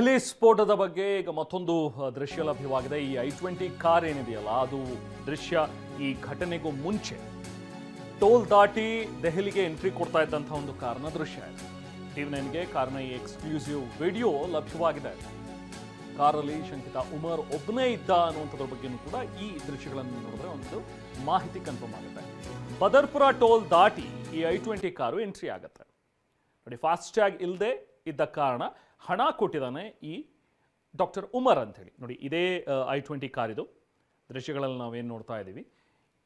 ದೆಹಲಿ ಸ್ಫೋಟದ ಬಗ್ಗೆ ಈಗ ಮತ್ತೊಂದು ದೃಶ್ಯ ಲಭ್ಯವಾಗಿದೆ. ಈ I-20 ಕಾರ್ ಏನಿದೆಯಲ್ಲ, ಅದು ದೃಶ್ಯ ಈ ಘಟನೆಗೂ ಮುಂಚೆ ಟೋಲ್ ದಾಟಿ ದೆಹಲಿಗೆ ಎಂಟ್ರಿ ಕೊಡ್ತಾ ಇದ್ದಂತಹ ಒಂದು ಕಾರ್ನ ದೃಶ್ಯ ಇದೆ. TV9ಗೆ ಕಾರ್ನ ಈ ಎಕ್ಸ್ಕ್ಲೂಸಿವ್ ವಿಡಿಯೋ ಲಭ್ಯವಾಗಿದೆ. ಕಾರಲ್ಲಿ ಶಂಕಿತ ಉಮರ್ ಒಬ್ಬನೇ ಇದ್ದ ಅನ್ನುವಂಥದ್ರ ಬಗ್ಗೆನೂ ಕೂಡ ಈ ದೃಶ್ಯಗಳನ್ನು ನೋಡಿದ್ರೆ ಒಂದು ಮಾಹಿತಿ ಕನ್ಫರ್ಮ್ ಆಗುತ್ತೆ. ಬದರ್ಪುರ ಟೋಲ್ ದಾಟಿ ಈ I-20 ಕಾರು ಎಂಟ್ರಿ ಆಗುತ್ತೆ. ನೋಡಿ, ಫಾಸ್ಟ್ಯಾಗ್ ಇಲ್ಲದೆ ಇದ್ದ ಕಾರಣ ಹಣ ಕೊಟ್ಟಿದ್ದಾನೆ ಈ ಡಾಕ್ಟರ್ ಉಮರ್ ಅಂತ ಹೇಳಿ. ನೋಡಿ, ಇದೇ I-20 ಕಾರ್ ಇದು. ದೃಶ್ಯಗಳಲ್ಲಿ ನಾವೇನು ನೋಡ್ತಾ ಇದ್ದೀವಿ,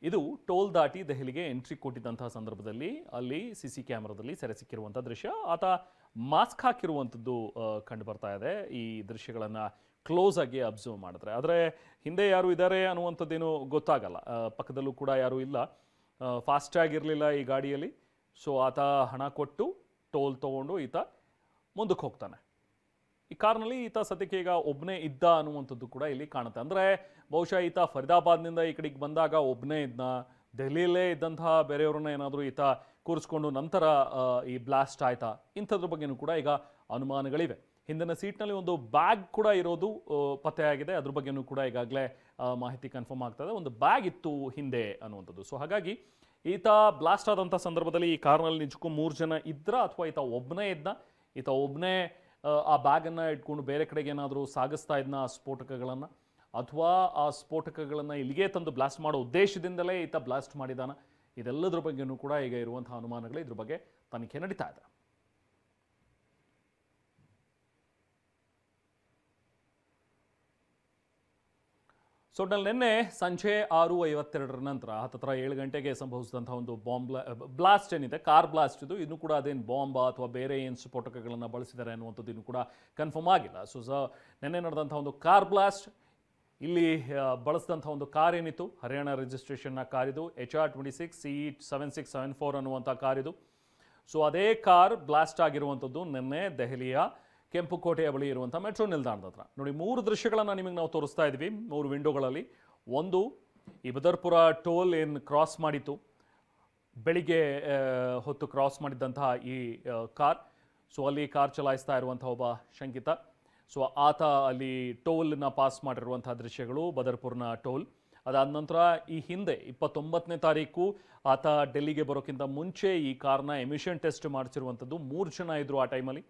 ಇದು ಟೋಲ್ ದಾಟಿ ದೆಹಲಿಗೆ ಎಂಟ್ರಿ ಕೊಟ್ಟಿದ್ದಂತಹ ಸಂದರ್ಭದಲ್ಲಿ ಅಲ್ಲಿ CC ಕ್ಯಾಮ್ರಾದಲ್ಲಿ ಸೆರೆ ಸಿಕ್ಕಿರುವಂಥ ದೃಶ್ಯ. ಆತ ಮಾಸ್ಕ್ ಹಾಕಿರುವಂಥದ್ದು ಕಂಡು ಬರ್ತಾ ಇದೆ ಈ ದೃಶ್ಯಗಳನ್ನು ಕ್ಲೋಸ್ ಆಗಿ ಅಬ್ಸರ್ವ್ ಮಾಡಿದ್ರೆ. ಆದರೆ ಹಿಂದೆ ಯಾರು ಇದ್ದಾರೆ ಅನ್ನುವಂಥದ್ದೇನು ಗೊತ್ತಾಗಲ್ಲ. ಪಕ್ಕದಲ್ಲೂ ಕೂಡ ಯಾರೂ ಇಲ್ಲ. ಫಾಸ್ಟ್ಯಾಗ್ ಇರಲಿಲ್ಲ ಈ ಗಾಡಿಯಲ್ಲಿ. ಸೊ ಆತ ಹಣ ಕೊಟ್ಟು ಟೋಲ್ ತೊಗೊಂಡು ಈತ ಮುಂದಕ್ಕೆ ಹೋಗ್ತಾನೆ. ಈ ಕಾರ್ನಲ್ಲಿ ಈತ ಸದ್ಯಕ್ಕೆ ಈಗ ಒಬ್ಬನೇ ಇದ್ದ ಅನ್ನುವಂಥದ್ದು ಕೂಡ ಇಲ್ಲಿ ಕಾಣುತ್ತೆ. ಅಂದರೆ ಬಹುಶಃ ಈತ ಫರೀದಾಬಾದ್ನಿಂದ ಈ ಕಡೆಗೆ ಬಂದಾಗ ಒಬ್ಬನೇ ಇದ್ನ, ದೆಹಲಿಯಲ್ಲೇ ಇದ್ದಂತಹ ಬೇರೆಯವ್ರನ್ನ ಏನಾದರೂ ಈತ ಕೂರಿಸ್ಕೊಂಡು ನಂತರ ಈ ಬ್ಲಾಸ್ಟ್ ಆಯ್ತಾ, ಇಂಥದ್ರ ಬಗ್ಗೆನೂ ಕೂಡ ಈಗ ಅನುಮಾನಗಳಿವೆ. ಹಿಂದಿನ ಸೀಟ್ನಲ್ಲಿ ಒಂದು ಬ್ಯಾಗ್ ಕೂಡ ಇರೋದು ಪತ್ತೆಯಾಗಿದೆ. ಅದ್ರ ಬಗ್ಗೆನೂ ಕೂಡ ಈಗಾಗಲೇ ಮಾಹಿತಿ ಕನ್ಫರ್ಮ್ ಆಗ್ತದೆ. ಒಂದು ಬ್ಯಾಗ್ ಇತ್ತು ಹಿಂದೆ ಅನ್ನುವಂಥದ್ದು. ಸೊ ಹಾಗಾಗಿ ಈತ ಬ್ಲಾಸ್ಟ್ ಆದಂಥ ಸಂದರ್ಭದಲ್ಲಿ ಈ ಕಾರ್ನಲ್ಲಿ ನಿಜಕ್ಕೂ 3 ಜನ ಇದ್ರ ಅಥವಾ ಈತ ಒಬ್ಬನೇ ಇದ್ನ, ಈತ ಒಬ್ಬನೇ ಆ ಬ್ಯಾಗನ್ನು ಇಟ್ಕೊಂಡು ಬೇರೆ ಕಡೆಗೆ ಏನಾದರೂ ಸಾಗಿಸ್ತಾ ಇದ್ನ ಆ ಸ್ಫೋಟಕಗಳನ್ನು, ಅಥವಾ ಆ ಸ್ಫೋಟಕಗಳನ್ನು ಇಲ್ಲಿಗೆ ತಂದು ಬ್ಲಾಸ್ಟ್ ಮಾಡೋ ಉದ್ದೇಶದಿಂದಲೇ ಈತ ಬ್ಲಾಸ್ಟ್ ಮಾಡಿದಾನ, ಇದೆಲ್ಲದ್ರ ಬಗ್ಗೆನೂ ಕೂಡ ಈಗ ಇರುವಂತಹ ಅನುಮಾನಗಳು. ಇದ್ರ ಬಗ್ಗೆ ತನಿಖೆ ನಡೀತಾ ಇದೆ. ಸೊ ನಿನ್ನೆ ಸಂಜೆ 6:52 ನಂತರ ಹತ್ತಿರ 7 ಗಂಟೆಗೆ ಸಂಭವಿಸಿದಂತಹ ಒಂದು ಬ್ಲಾಸ್ಟ್ ಏನಿದೆ, ಕಾರ್ ಬ್ಲಾಸ್ಟ್ ಇದು. ಇನ್ನೂ ಕೂಡ ಅದೇನು ಬಾಂಬ್ ಅಥವಾ ಬೇರೆ ಏನು ಸ್ಫೋಟಕಗಳನ್ನು ಬಳಸಿದ್ದಾರೆ ಅನ್ನುವಂಥದ್ದು ಇನ್ನೂ ಕೂಡ ಕನ್ಫರ್ಮ್ ಆಗಿಲ್ಲ. ಸೊ ನಿನ್ನೆ ನಡೆದಂಥ ಒಂದು ಕಾರ್ ಬ್ಲಾಸ್ಟ್, ಇಲ್ಲಿ ಬಳಸಿದಂಥ ಒಂದು ಕಾರ್ ಏನಿತ್ತು, ಹರಿಯಾಣ ರಿಜಿಸ್ಟ್ರೇಷನ್ನ ಕಾರಿದು, HR26 CE7674 ಅನ್ನುವಂಥ ಕಾರಿದು. ಸೊ ಅದೇ ಕಾರ್ ಬ್ಲಾಸ್ಟ್ ಆಗಿರುವಂಥದ್ದು ನಿನ್ನೆ ದೆಹಲಿಯ ಕೆಂಪುಕೋಟೆಯ ಬಳಿ ಇರುವಂಥ ಮೆಟ್ರೋ ನಿಲ್ದಾಣದ ಹತ್ರ. ನೋಡಿ, 3 ದೃಶ್ಯಗಳನ್ನು ನಿಮಗೆ ನಾವು ತೋರಿಸ್ತಾ ಇದ್ವಿ 3 ವಿಂಡೋಗಳಲ್ಲಿ. ಒಂದು, ಈ ಬದರ್ಪುರ ಟೋಲ್ ಏನು ಕ್ರಾಸ್ ಮಾಡಿತ್ತು, ಬೆಳಿಗ್ಗೆ ಹೊತ್ತು ಕ್ರಾಸ್ ಮಾಡಿದ್ದಂತಹ ಈ ಕಾರ್. ಸೊ ಅಲ್ಲಿ ಕಾರ್ ಚಲಾಯಿಸ್ತಾ ಇರುವಂಥ ಒಬ್ಬ ಶಂಕಿತ. ಸೊ ಆತ ಅಲ್ಲಿ ಟೋಲ್ನ ಪಾಸ್ ಮಾಡಿರುವಂಥ ದೃಶ್ಯಗಳು, ಬದರ್ಪುರ್ನ ಟೋಲ್. ಅದಾದ ನಂತರ ಈ ಹಿಂದೆ 29ನೇ ತಾರೀಕು ಆತ ಡೆಲ್ಲಿಗೆ ಬರೋಕ್ಕಿಂತ ಮುಂಚೆ ಈ ಕಾರ್ನ ಎಮಿಷನ್ ಟೆಸ್ಟ್ ಮಾಡಿಸಿರುವಂಥದ್ದು. 3 ಜನ ಇದ್ದರು ಆ ಟೈಮಲ್ಲಿ.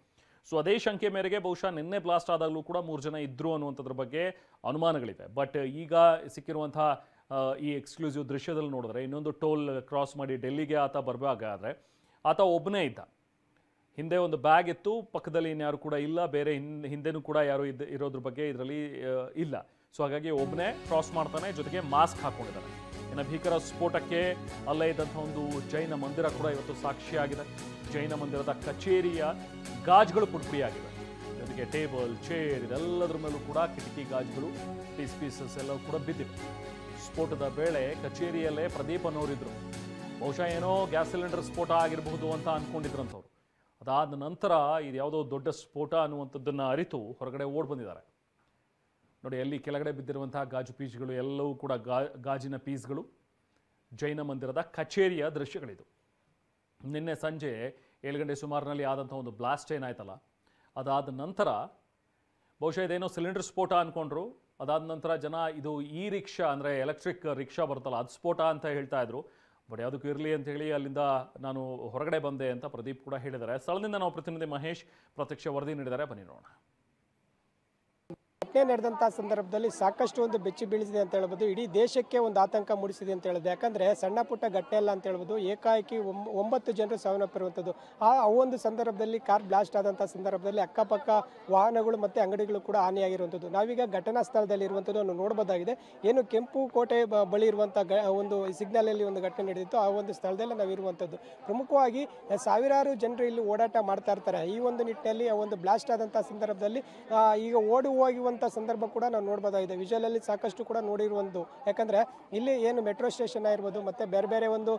ಸೊ ಅದೇ ಶಂಕೆ ಮೇರೆಗೆ ಬಹುಶಃ ನಿನ್ನೆ ಬ್ಲಾಸ್ಟ್ ಆದಾಗಲೂ ಕೂಡ 3 ಜನ ಇದ್ದರು ಅನ್ನುವಂಥದ್ರ ಬಗ್ಗೆ ಅನುಮಾನಗಳಿವೆ. ಬಟ್ ಈಗ ಸಿಕ್ಕಿರುವಂಥ ಈ ಎಕ್ಸ್ಕ್ಲೂಸಿವ್ ದೃಶ್ಯದಲ್ಲಿ ನೋಡಿದ್ರೆ, ಇನ್ನೊಂದು ಟೋಲ್ ಕ್ರಾಸ್ ಮಾಡಿ ಡೆಲ್ಲಿಗೆ ಆತ ಬರಬೇಕಾದ್ರೆ ಆತ ಒಬ್ಬನೇ ಇದ್ದ. ಹಿಂದೆ ಒಂದು ಬ್ಯಾಗ್ ಇತ್ತು, ಪಕ್ಕದಲ್ಲಿ ಇನ್ಯಾರು ಕೂಡ ಇಲ್ಲ, ಬೇರೆ ಹಿಂದೆನೂ ಕೂಡ ಯಾರು ಇರೋದ್ರ ಬಗ್ಗೆ ಇದರಲ್ಲಿ ಇಲ್ಲ. ಸೊ ಹಾಗಾಗಿ ಒಬ್ಬನೇ ಕ್ರಾಸ್ ಮಾಡ್ತಾನೆ, ಜೊತೆಗೆ ಮಾಸ್ಕ್ ಹಾಕ್ಕೊಂಡಿದ್ದಾನೆ. ಇನ್ನು ಭೀಕರ ಸ್ಫೋಟಕ್ಕೆ ಅಲ್ಲೇ ಇದ್ದಂಥ ಒಂದು ಜೈನ ಮಂದಿರ ಕೂಡ ಇವತ್ತು ಸಾಕ್ಷಿಯಾಗಿದೆ. ಜೈನ ಮಂದಿರದ ಕಚೇರಿಯ ಗಾಜುಗಳು ಪುಡಿಯಾಗಿವೆ. ಜೊತೆಗೆ ಟೇಬಲ್, ಚೇರ್ ಇದೆಲ್ಲದ್ರ ಮೇಲೂ ಕೂಡ ಕಿಟಕಿ ಗಾಜುಗಳು, ಪೀಸಸ್ ಎಲ್ಲವೂ ಕೂಡ ಬಿದ್ದಿವೆ. ಸ್ಫೋಟದ ವೇಳೆ ಕಚೇರಿಯಲ್ಲೇ ಪ್ರದೀಪ್ ಅನ್ನೋರಿದ್ರು. ಬಹುಶಃ ಏನೋ ಗ್ಯಾಸ್ ಸಿಲಿಂಡರ್ ಸ್ಫೋಟ ಆಗಿರಬಹುದು ಅಂತ ಅಂದ್ಕೊಂಡಿದ್ರಂಥವ್ರು. ಅದಾದ ನಂತರ ಇದು ಯಾವುದೋ ದೊಡ್ಡ ಸ್ಫೋಟ ಅನ್ನುವಂಥದ್ದನ್ನು ಅರಿತು ಹೊರಗಡೆ ಓಡ್ ಬಂದಿದ್ದಾರೆ. ನೋಡಿ, ಅಲ್ಲಿ ಕೆಳಗಡೆ ಬಿದ್ದಿರುವಂತಹ ಗಾಜು ಪೀಸ್ಗಳು ಎಲ್ಲವೂ ಕೂಡ ಗಾಜಿನ ಪೀಸ್ಗಳು. ಜೈನ ಮಂದಿರದ ಕಚೇರಿಯ ದೃಶ್ಯಗಳಿದು. ನಿನ್ನೆ ಸಂಜೆ 7 ಗಂಟೆ ಸುಮಾರಿನಲ್ಲಿ ಆದಂಥ ಒಂದು ಬ್ಲಾಸ್ಟ್ ಏನಾಯ್ತಲ್ಲ, ಅದಾದ ನಂತರ ಬಹುಶಃ ಇದೇನೋ ಸಿಲಿಂಡರ್ ಸ್ಫೋಟ ಅಂದ್ಕೊಂಡ್ರು. ಅದಾದ ನಂತರ ಜನ ಇದು ರಿಕ್ಷಾ ಅಂದರೆ ಎಲೆಕ್ಟ್ರಿಕ್ ರಿಕ್ಷಾ ಬರುತ್ತಲ್ಲ, ಅದು ಸ್ಫೋಟ ಅಂತ ಹೇಳ್ತಾ ಇದ್ರು. ಬಟ್ ಯಾವುದಕ್ಕೂ ಇರಲಿ ಅಂತ ಹೇಳಿ ಅಲ್ಲಿಂದ ನಾನು ಹೊರಗಡೆ ಬಂದೆ ಅಂತ ಪ್ರದೀಪ್ ಕೂಡ ಹೇಳಿದ್ದಾರೆ. ಸ್ಥಳದಿಂದ ನಾವು ಪ್ರತಿನಿಧಿ ಮಹೇಶ್ ಪ್ರತ್ಯಕ್ಷ ವರದಿ ನೀಡಿದ್ದಾರೆ, ಬನ್ನಿ ನೋಡೋಣ. ಘಟನೆ ನಡೆದಂಥ ಸಂದರ್ಭದಲ್ಲಿ ಸಾಕಷ್ಟು ಒಂದು ಬೆಚ್ಚಿ ಬೀಳಿಸಿದೆ ಅಂತ ಹೇಳ್ಬೋದು. ಇಡೀ ದೇಶಕ್ಕೆ ಒಂದು ಆತಂಕ ಮೂಡಿಸಿದೆ ಅಂತ ಹೇಳಿದೆ. ಯಾಕಂದರೆ ಸಣ್ಣ ಪುಟ್ಟ ಘಟನೆ ಅಲ್ಲ ಅಂತ ಹೇಳ್ಬೋದು. ಏಕಾಏಕಿ 9 ಜನರು ಸಾವನ್ನಪ್ಪಿರುವಂಥದ್ದು. ಆ ಒಂದು ಸಂದರ್ಭದಲ್ಲಿ ಕಾರ್ ಬ್ಲಾಸ್ಟ್ ಆದಂಥ ಸಂದರ್ಭದಲ್ಲಿ ಅಕ್ಕಪಕ್ಕ ವಾಹನಗಳು ಮತ್ತು ಅಂಗಡಿಗಳು ಕೂಡ ಹಾನಿಯಾಗಿರುವಂಥದ್ದು. ನಾವೀಗ ಘಟನಾ ಸ್ಥಳದಲ್ಲಿ ಇರುವಂಥದ್ದು ನೋಡಬಹುದಾಗಿದೆ. ಏನು ಕೆಂಪು ಕೋಟೆ ಬಳಿ ಇರುವಂಥ ಒಂದು ಸಿಗ್ನಲಲ್ಲಿ ಒಂದು ಘಟನೆ ನಡೆದಿತ್ತು, ಆ ಒಂದು ಸ್ಥಳದಲ್ಲಿ ನಾವಿರುವಂಥದ್ದು. ಪ್ರಮುಖವಾಗಿ ಸಾವಿರಾರು ಜನರು ಇಲ್ಲಿ ಓಡಾಟ ಮಾಡ್ತಾ ಇರ್ತಾರೆ. ಈ ಒಂದು ನಿಟ್ಟಿನಲ್ಲಿ ಆ ಒಂದು ಬ್ಲಾಸ್ಟ್ ಆದಂಥ ಸಂದರ್ಭದಲ್ಲಿ ಈಗ ಓಡಿ ಹೋಗುವಂಥ ಸಂದರ್ಭ ಕೂಡ ನಾವು ನೋಡ್ಬೋದಾಗಿದೆ. ವಿಜುವಲ್ ಅಲ್ಲಿ ಸಾಕಷ್ಟು ಕೂಡ ನೋಡಿರುವಂಥದ್ದು. ಯಾಕಂದ್ರೆ ಇಲ್ಲಿ ಏನು ಮೆಟ್ರೋ ಸ್ಟೇಷನ್ ಆಗಿರ್ಬೋದು ಮತ್ತೆ ಬೇರೆ ಬೇರೆ ಒಂದು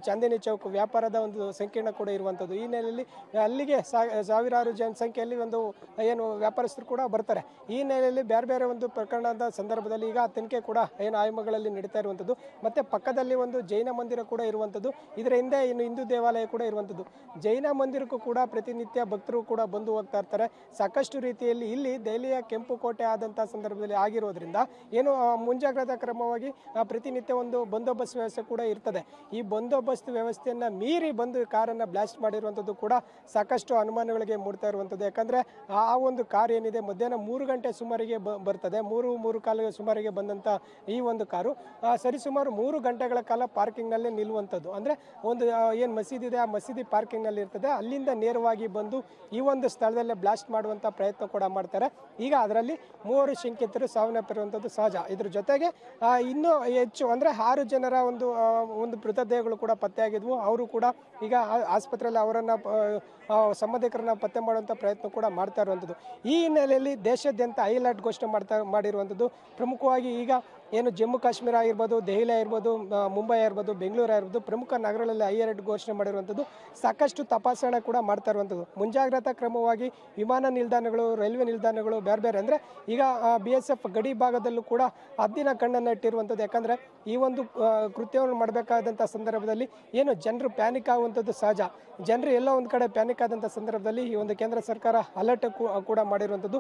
ಚಾಂದಿನಿ ಚೌಕ್ ವ್ಯಾಪಾರದ ಒಂದು ಸಂಕೀರ್ಣ ಕೂಡ ಇರುವಂಥದ್ದು. ಈ ನೆಲೆಯಲ್ಲಿ ಅಲ್ಲಿಗೆ ಸಾವಿರಾರು ಜನಸಂಖ್ಯೆಯಲ್ಲಿ ಒಂದು ಏನು ವ್ಯಾಪಾರಸ್ಥರು ಕೂಡ ಬರ್ತಾರೆ. ಈ ನೆಲೆಯಲ್ಲಿ ಬೇರೆ ಬೇರೆ ಒಂದು ಪ್ರಕರಣದ ಸಂದರ್ಭದಲ್ಲಿ ಈಗ ತನಿಖೆ ಕೂಡ ಏನು ಆಯಾಮಗಳಲ್ಲಿ ನಡೀತಾ ಇರುವಂಥದ್ದು. ಮತ್ತೆ ಪಕ್ಕದಲ್ಲಿ ಒಂದು ಜೈನ ಮಂದಿರ ಕೂಡ ಇರುವಂಥದ್ದು. ಇದರ ಹಿಂದೆ ಇನ್ನು ಹಿಂದೂ ದೇವಾಲಯ ಕೂಡ ಇರುವಂಥದ್ದು. ಜೈನ ಮಂದಿರಕ್ಕೂ ಕೂಡ ಪ್ರತಿನಿತ್ಯ ಭಕ್ತರು ಕೂಡ ಬಂದು ಹೋಗ್ತಾ ಇರ್ತಾರೆ. ಸಾಕಷ್ಟು ರೀತಿಯಲ್ಲಿ ಇಲ್ಲಿ ದೆಹಲಿಯ ಕೆಂಪು ಕೋಟೆ ಆದಂತಹ ಸಂದರ್ಭದಲ್ಲಿ ಆಗಿರೋದ್ರಿಂದ ಏನು ಮುಂಜಾಗ್ರತಾ ಕ್ರಮವಾಗಿ ಪ್ರತಿನಿತ್ಯ ಒಂದು ಬಂದೋಬಸ್ತ್ ವ್ಯವಸ್ಥೆ ಕೂಡ ಇರ್ತದೆ. ಈ ಬಂದೋಬಸ್ತ್ ವ್ಯವಸ್ಥೆಯನ್ನ ಮೀರಿ ಬಂದು ಕಾರನ್ನ ಬ್ಲಾಸ್ಟ್ ಮಾಡಿರುವಂಥದ್ದು ಕೂಡ ಸಾಕಷ್ಟು ಅನುಮಾನಗಳಿಗೆ ಮೂಡ್ತಾ ಇರುವಂಥದ್ದು. ಯಾಕಂದ್ರೆ ಆ ಒಂದು ಕಾರ್ ಏನಿದೆ ಮಧ್ಯಾಹ್ನ 3 ಗಂಟೆ ಸುಮಾರಿಗೆ ಬರ್ತದೆ. 3-3:15 ಸುಮಾರಿಗೆ ಬಂದಂತ ಈ ಒಂದು ಕಾರು ಸರಿಸುಮಾರು 3 ಗಂಟೆಗಳ ಕಾಲ ಪಾರ್ಕಿಂಗ್ ನಲ್ಲಿ ನಿಲ್ಲುವಂಥದ್ದು. ಅಂದ್ರೆ ಒಂದು ಏನು ಮಸೀದಿ ಇದೆ ಆ ಮಸೀದಿ ಪಾರ್ಕಿಂಗ್ ನಲ್ಲಿ ಇರ್ತದೆ. ಅಲ್ಲಿಂದ ನೇರವಾಗಿ ಬಂದು ಈ ಒಂದು ಸ್ಥಳದಲ್ಲೇ ಬ್ಲಾಸ್ಟ್ ಮಾಡುವಂತ ಪ್ರಯತ್ನ ಕೂಡ ಮಾಡ್ತಾರೆ. ಈಗ ಅದರಲ್ಲಿ 3 ಶಂಕಿತರು ಸಾವನ್ನಪ್ಪಿರುವಂಥದ್ದು ಸಹಜ. ಇದ್ರ ಜೊತೆಗೆ ಇನ್ನೂ ಹೆಚ್ಚು ಅಂದ್ರೆ 6 ಜನರ ಒಂದು ಮೃತದೇಹಗಳು ಕೂಡ ಪತ್ತೆಯಾಗಿದ್ವು. ಅವರು ಕೂಡ ಈಗ ಆಸ್ಪತ್ರೆಯಲ್ಲಿ ಅವರನ್ನ ಸಂಬಂಧಿಕರನ್ನ ಪತ್ತೆ ಮಾಡುವಂಥ ಪ್ರಯತ್ನ ಕೂಡ ಮಾಡ್ತಾ ಇರುವಂಥದ್ದು. ಈ ಹಿನ್ನೆಲೆಯಲ್ಲಿ ದೇಶಾದ್ಯಂತ ಹೈ ಅಲರ್ಟ್ ಘೋಷಣೆ ಮಾಡಿರುವಂಥದ್ದು. ಪ್ರಮುಖವಾಗಿ ಈಗ ಏನು ಜಮ್ಮು ಕಾಶ್ಮೀರ ಆಗಿರ್ಬೋದು, ದೆಹಲಿ ಆಗಿರ್ಬೋದು, ಮುಂಬೈ ಆಗಿರ್ಬೋದು, ಬೆಂಗಳೂರು ಆಗಿರ್ಬೋದು, ಪ್ರಮುಖ ನಗರಗಳಲ್ಲಿ ಹೈ ಅಲರ್ಟ್ ಘೋಷಣೆ ಮಾಡಿರುವಂಥದ್ದು. ಸಾಕಷ್ಟು ತಪಾಸಣೆ ಕೂಡ ಮಾಡ್ತಾ ಇರುವಂಥದ್ದು. ಮುಂಜಾಗ್ರತಾ ಕ್ರಮವಾಗಿ ವಿಮಾನ ನಿಲ್ದಾಣಗಳು, ರೈಲ್ವೆ ನಿಲ್ದಾಣಗಳು ಬೇರೆ ಬೇರೆ ಅಂದರೆ ಈಗ BSF ಗಡಿ ಭಾಗದಲ್ಲೂ ಕೂಡ ಹದ್ದಿನ ಕಣ್ಣನ್ನು ಇಟ್ಟಿರುವಂಥದ್ದು. ಯಾಕಂದರೆ ಈ ಒಂದು ಕೃತ್ಯವನ್ನು ಮಾಡಬೇಕಾದಂಥ ಸಂದರ್ಭದಲ್ಲಿ ಏನು ಜನರು ಪ್ಯಾನಿಕ್ ಆಗುವಂಥದ್ದು ಸಹಜ. ಜನರು ಎಲ್ಲೋ ಒಂದು ಕಡೆ ಪ್ಯಾನಿಕ್ ಆದಂಥ ಸಂದರ್ಭದಲ್ಲಿ ಈ ಒಂದು ಕೇಂದ್ರ ಸರ್ಕಾರ ಅಲರ್ಟ್ ಕೂಡ ಮಾಡಿರುವಂಥದ್ದು.